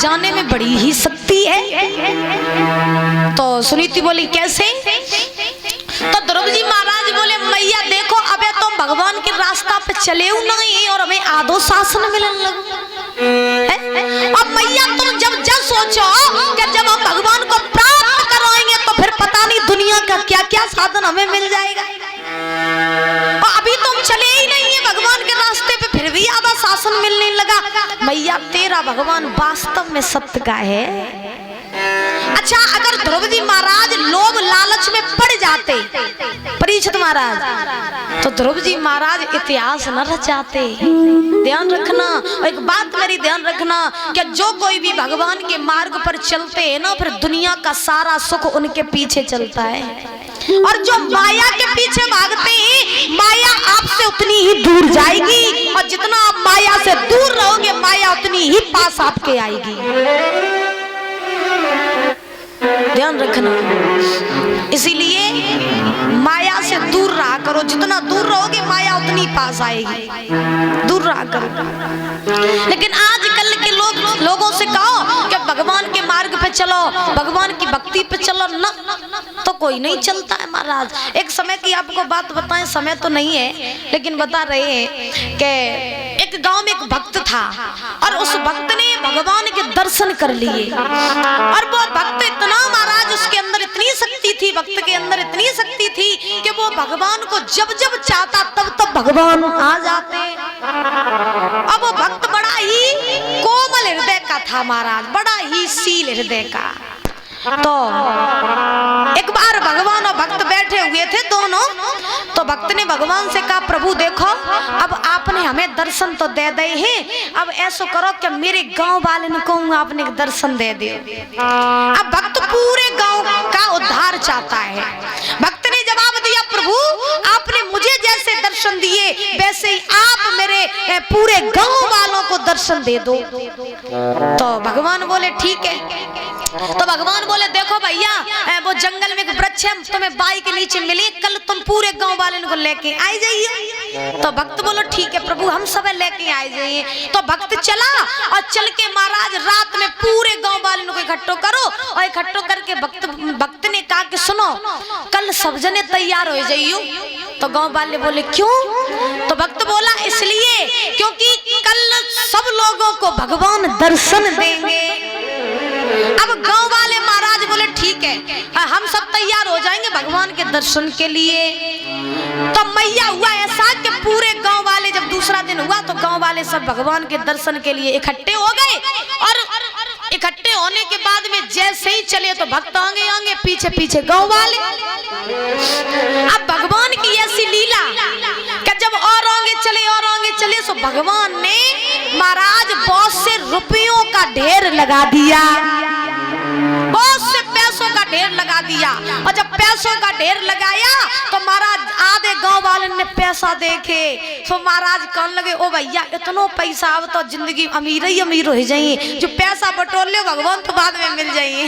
जाने में बड़ी ही शक्ति है। तो सुनीति बोली कैसे? तो ध्रुव जी महाराज बोले मैया देखो अबे तुम भगवान के रास्ता पे चले हो नहीं और हमें आधो शासन मिलने लगे। अब मैया तुम जब सोचो कि जब हम भगवान को प्राप्त कराएंगे तो फिर पता नहीं दुनिया का क्या क्या साधन हमें मिल जाएगा। और अभी तुम चले ही नहीं है भगवान के रास्ते पे फिर भी आधा शासन मिलने लगा। मैया तेरा भगवान वास्तव में सत्य का है। अच्छा अगर ध्रुव जी महाराज लोभ लालच में पड़ जाते परीक्षित महाराज तो ध्रुव जी महाराज इतिहास न रचाते। ध्यान रखना एक बात मेरी ध्यान रखना कि जो कोई भी भगवान के मार्ग पर चलते हैं ना फिर दुनिया का सारा सुख उनके पीछे चलता है। और जो माया के पीछे भागते हैं माया आपसे उतनी ही दूर जाएगी और जितना आप माया से दूर रहोगे माया उतनी ही पास आपके आएगी। ध्यान रखना इसीलिए माया से दूर रहा करो। जितना दूर रहोगे माया उतनी पास आएगी। दूर रहा करो। लेकिन आजकल के लोगों से कहो कि भगवान के मार्ग पे चलो भगवान की भक्ति पे चलो ना तो कोई नहीं चलता है महाराज। एक समय की आपको बात बताएं समय तो नहीं है लेकिन बता रहे हैं कि एक गांव में एक भक्त था और उस भक्त ने भगवान के दर्शन कर लिए और वो भक्त इतना महाराज उसके अंदर इतनी शक्ति थी भक्त के अंदर इतनी शक्ति थी कि वो भगवान को जब जब चाहता तब तब भगवान आ जाते। अब वो भक्त बड़ा ही कोमल हृदय का था महाराज बड़ा ही शील हृदय का। तो एक बार भगवान और भक्त बैठे हुए थे दोनों तो भक्त ने भगवान से कहा प्रभु देखो अब आपने हमें दर्शन तो दे दिए हैं अब ऐसा करो कि मेरे गांव वाले को आपने दर्शन दे दियो। अब भक्त पूरे गांव का उद्धार चाहता है। भक्त ने जवाब दिया प्रभु आपने मुझे जैसे दर्शन दिए वैसे ही आप मेरे पूरे गांव वालों को दर्शन दे दो। तो भगवान बोले ठीक है। तो भगवान बोले देखो भैया वो जंगल में एक वृक्ष है तुम्हें बाई के नीचे मिली कल तुम पूरे गांव वाले को लेके आई जाइए। तो भक्त बोलो ठीक है प्रभु हम सब लेके आए जाइए। तो भक्त चला और चल के महाराज रात में पूरे गांव वाले को इकट्ठो करो और इकट्ठो करके भक्त ने कहा कि सुनो कल सब जने तैयार हो जाइयो। तो गांव वाले बोले क्यों? तो भक्त बोला इसलिए क्योंकि कल सब लोगों को भगवान दर्शन देंगे। अब गांव वाले महाराज बोले ठीक है हम सब तैयार हो जाएंगे भगवान के दर्शन के लिए। तो मैया हुआ ऐसा कि पूरे गांव वाले जब दूसरा दिन हुआ तो गांव वाले सब भगवान के दर्शन के लिए इकट्ठे हो गए और इकट्ठे होने के बाद में जैसे ही चले तो भक्त आगे आगे पीछे पीछे गांव वाले। अब भगवान की ऐसी लीला कि जब और आगे चले तो भगवान ने महाराज बहुत से रुपयों का ढेर लगा दिया बहुत से पैसों का ढेर लगा दिया। और जब पैसों का ढेर लगाया तो महाराज आधे गांव वाले ने पैसा देखे तो महाराज कहने लगे ओ भैया इतना पैसा अब तो जिंदगी अमीर ही अमीर हो जाइए जो पैसा बटोर ले भगवान तो बाद में मिल जाइए।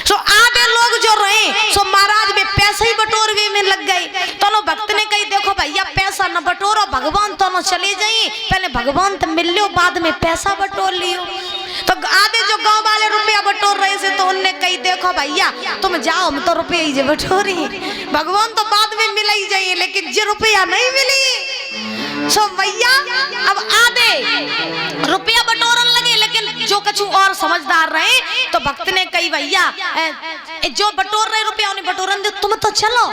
तो आधे लोग जो रहे सो महाराज में पैसे ही बटोरवे में लग गए। तो भक्त ने कही देखो भैया पैसा न बटोरो भगवान तो चले जाइए पहले भगवान तो मिल लो बाद में पैसा बटोर लियो। तो आधे जो गांव वाले रुपया बटोर रहे थे तो उनने कही देखो भैया तुम जाओ हम तो रुपया ही बटोरी भगवान तो बाद में मिल ही जाइए लेकिन जो रुपया नहीं मिली सो भैया अब आधे रुपया बटोरन लगे लेकिन जो कछु और समझदार रहे तो भक्त ने कही भैया जो बटोर रहे रुपया उन्हें बटोरन दे तुम तो चलो।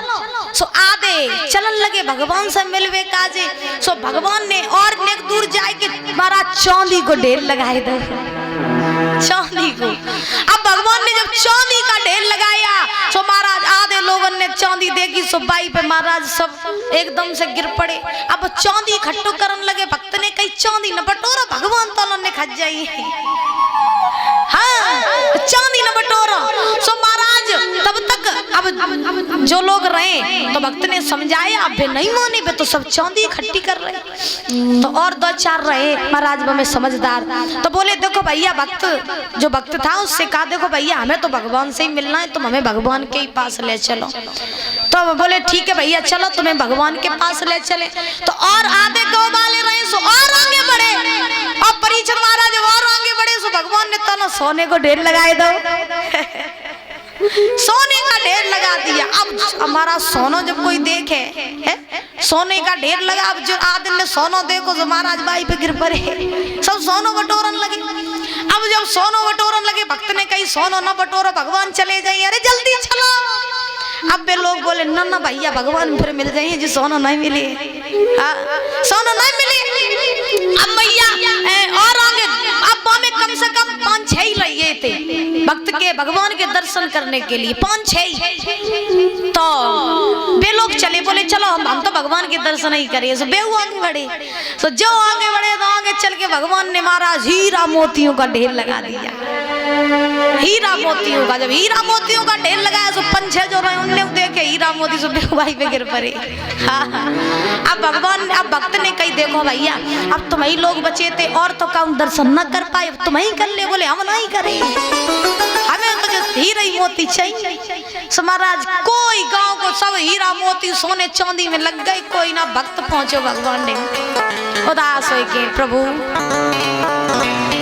सो आधे चलन लगे भगवान से मिलवे काजे। सो भगवान ने और नेक दूर जाए के महाराज चांदी को ढेर लगाए दे चांदी को। अब भगवान ने जब चांदी का ढेर लगाया तो महाराज आधे लोगों ने चांदी देखी सो बाई पे महाराज सब एकदम से गिर पड़े। अब चांदी इकट्ठो करने लगे भक्त ने कही चांदी न बटोरा भगवान तो ने खा जाई हाँ चांदी न बटोरा। सो महाराज तब तक अब जो लोग रहे तो भक्त ने समझाया अब नहीं माने बे तो सब चांदी इकट्ठी कर रहे। तो और दो चार रहे महाराज में समझदार तो बोले देखो भैया भक्त जो भक्त था उससे कहा देखो भैया हमें तो भगवान से ही मिलना है तुम हमें भगवान के ही पास ले चलो। तो बोले ठीक है भैया चलो तुम्हें भगवान के पास ले चले। तो और आधे गांव वाले रहे सो और आगे बढ़े और परीक्षित महाराज और आगे बढ़े सो भगवान सोने को ढेर लगाए दो। सोने का ढेर लगा दिया। अब हमारा सोनो जब कोई देखे है? सोने का ढेर लगा। अब जो आदमी ने सोनो देखो जो महाराज बाई पे गिर पड़े, सब सोनो बटोरन लगे। अब जब सोनो बटोरन लगे, भक्त ने कही सोनो न बटोरो, भगवान चले जाइए। अरे जल्दी चलो। अब वे लोग बोले ना ना भैया, भगवान फिर मिल जाइए जी, सोनो नहीं मिले। सोनो नहीं मिले। अब मैया और आगे अब में कम से कम 5-6 ही लगे थे भक्त के भगवान के दर्शन करने के लिए, 5-6। तो वे लोग चले, बोले चलो हम तो भगवान के दर्शन ही करें। तो बेहू आगे बढ़े। तो जो आगे बढ़े तो आगे चल के भगवान ने महाराज हीरा मोतियों का ढेर लगा दिया। हीरा मोतियों का, जब हीरा मोतियों का ढेर लगाया तो 5-6 जो रहे उनने देखे हीरा मोती से बेहुआई पे गिर पड़े। अब भगवान, अब भक्त ने कही देखो भैया, अब तुम ही लोग बचे थे और तो कौन दर्शन न कर पाए, तुम ही कर ले। बोले हम नहीं करें, हमें तो जो हीरा मोती चाहिए। सो महाराज कोई गांव को सब हीरा मोती सोने चांदी में लग गए, कोई ना भक्त पहुंचो। भगवान ने उदास हो के प्रभु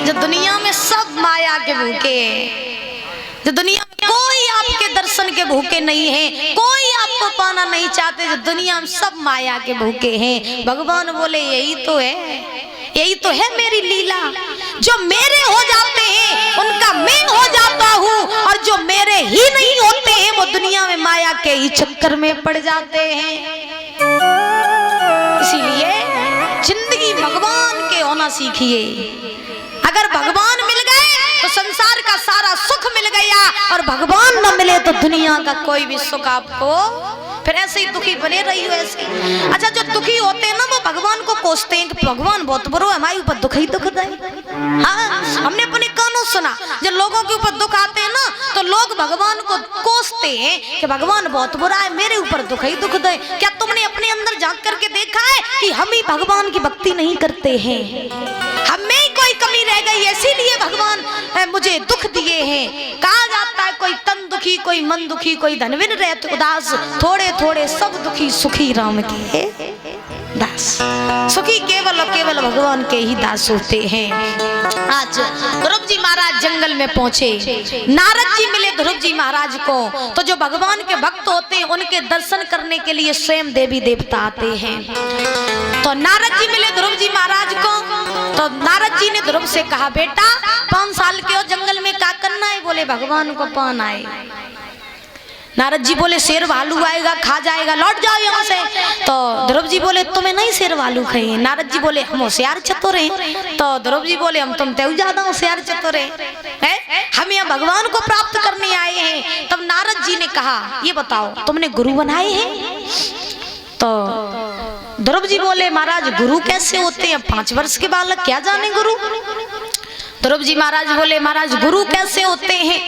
जो दुनिया में सब माया के भूखे, जो दुनिया में कोई आपके दर्शन के भूखे नहीं है, कोई आपको पाना नहीं चाहते, जो दुनिया में सब माया के भूखे हैं। भगवान बोले यही तो है, यही तो है मेरी लीला। जो मेरे हो जाते हैं उनका मैं हो जाता हूँ, और जो मेरे ही नहीं होते हैं वो दुनिया में माया के ही चक्कर में पड़ जाते हैं। इसीलिए जिंदगी भगवान के होना सीखिए। अगर भगवान मिल गए तो संसार का सारा सुख मिल गया, और भगवान न मिले तो दुनिया का कोई भी सुख आपको, फिर ऐसे ही दुखी बने रही हो ऐसे। अच्छा जो दुखी होते हैं ना वो भगवान को कोसते हैं कि भगवान बहुत बुरा है, हमारे ऊपर दुख ही दुख दे। हाँ, हमने अपने कानों सुना जब लोगों के ऊपर दुख आते हैं ना तो लोग भगवान को कोसते हैं कि भगवान बहुत बुरा है, मेरे ऊपर दुख ही दुख दे। क्या तुमने अपने अंदर झांक करके देखा है कि हम ही भगवान की भक्ति नहीं करते हैं? हमें कोई कमी रह गई, इसीलिए भगवान मुझे दुख दिए हैं। कहा जाता है कोई तन दुखी, कोई मन दुखी, कोई धनविन रहते उदास, थोड़े थोड़े सब दुखी, सुखी राम के दास। सुखी केवल और केवल भगवान के ही दास होते हैं। आज ध्रुव जी महाराज जंगल में पहुंचे, नारद जी मिले ध्रुव जी महाराज को। तो जो भगवान के भक्त होते हैं उनके दर्शन करने के लिए स्वयं देवी देवता आते हैं। तो नारद जी मिले ध्रुव जी महाराज को। तो नारद जी ने ध्रुव से कहा बेटा 5 साल के हो, जंगल में क्या करना है? बोले भगवान को पाना है। नारद जी बोले शेर भालू आएगा खा जाएगा, लौट जाओ यहाँ से। तो ध्रुव जी बोले तुम्हें नहीं शेर भालू खाए। नारद जी बोले हम होशियार चतुर हैं। तो ध्रुव जी बोले हम तुम तो ज्यादा होशियार चतुर हैं, हम यहाँ भगवान को प्राप्त करने आए हैं। तब नारद जी ने कहा ये बताओ तुमने गुरु बनाए हैं? तो ध्रुव जी बोले महाराज गुरु कैसे होते हैं? 5 वर्ष के बालक क्या जाने गुरु। ध्रुव जी महाराज बोले महाराज गुरु कैसे होते हैं?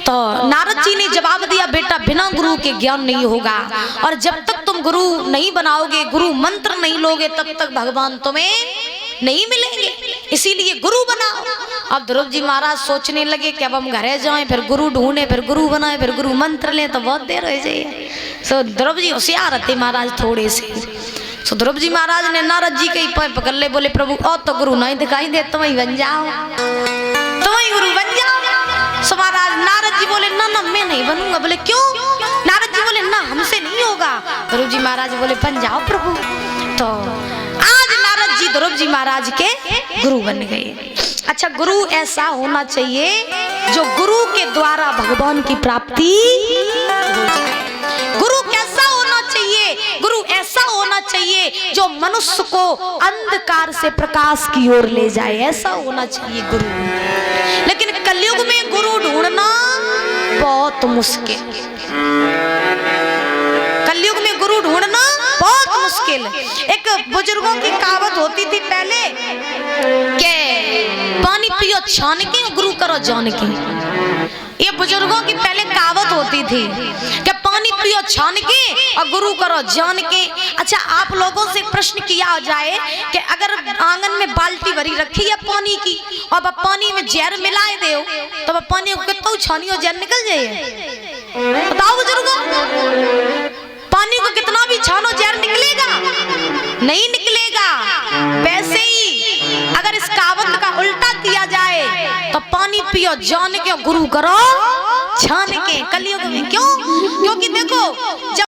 तो नारद जी ने जवाब दिया बेटा बिना गुरु के ज्ञान नहीं होगा, और जब तक तुम गुरु नहीं बनाओगे, गुरु मंत्र नहीं लोगे, तब तक भगवान तुम्हें नहीं मिलेंगे। इसीलिए गुरु बनाओ। अब ध्रुव जी महाराज सोचने लगे कि अब हम घरे जाएं, फिर गुरु ढूंढे, फिर गुरु बनाए, फिर गुरु मंत्र लें, तो बहुत देर हो जाए। तो ध्रुव जी होशियार थे महाराज थोड़े से। तो ध्रुव जी महाराज ने नारद जी के पैर पकड़ ले, बोले प्रभु और तो गुरु नहीं दिखाई दे, तुम ही बन जाओ, तुम ही गुरु बन जाओ। सो महाराज नारद जी बोले ना ना मैं नहीं बनूंगा। बोले क्यों? नारद जी बोले ना हमसे नहीं होगा। ध्रुव जी महाराज बोले बन जाओ प्रभु। तो आज नारद जी ध्रुव जी महाराज के गुरु बन गए। अच्छा गुरु ऐसा होना चाहिए जो गुरु के द्वारा भगवान की प्राप्ति हो जाए। गुरु कैसा होना चाहिए? गुरु ऐसा होना चाहिए जो मनुष्य को अंधकार से प्रकाश की ओर ले जाए, ऐसा होना चाहिए गुरु। लेकिन कलयुग में गुरु ढूंढना बहुत मुश्किल, कलयुग में गुरु ढूंढना बहुत मुश्किल। एक बुजुर्गों की कहावत होती थी पहले के पानी पियो छान के गुरु करो जान के। ये बुजुर्गों की पहले कहावत होती थी कि पानी पियो छान के और गुरु करो जान के। अच्छा आप लोगों से प्रश्न किया जाए कि अगर आंगन में बाल्टी भरी रखी है पानी की और पानी में जहर मिलाए दे तो पानी को कितना छानियो जहर निकल जाए? बताओ बुजुर्गों, पानी को कितना भी छानो जहर निकलेगा? नहीं निकलेगा। वैसे ही अगर इस कहावत का उल्टा दिया जाए तो पानी पियो जान के, गुरु करो छान के। कलयुग में क्यों? क्योंकि देखो जब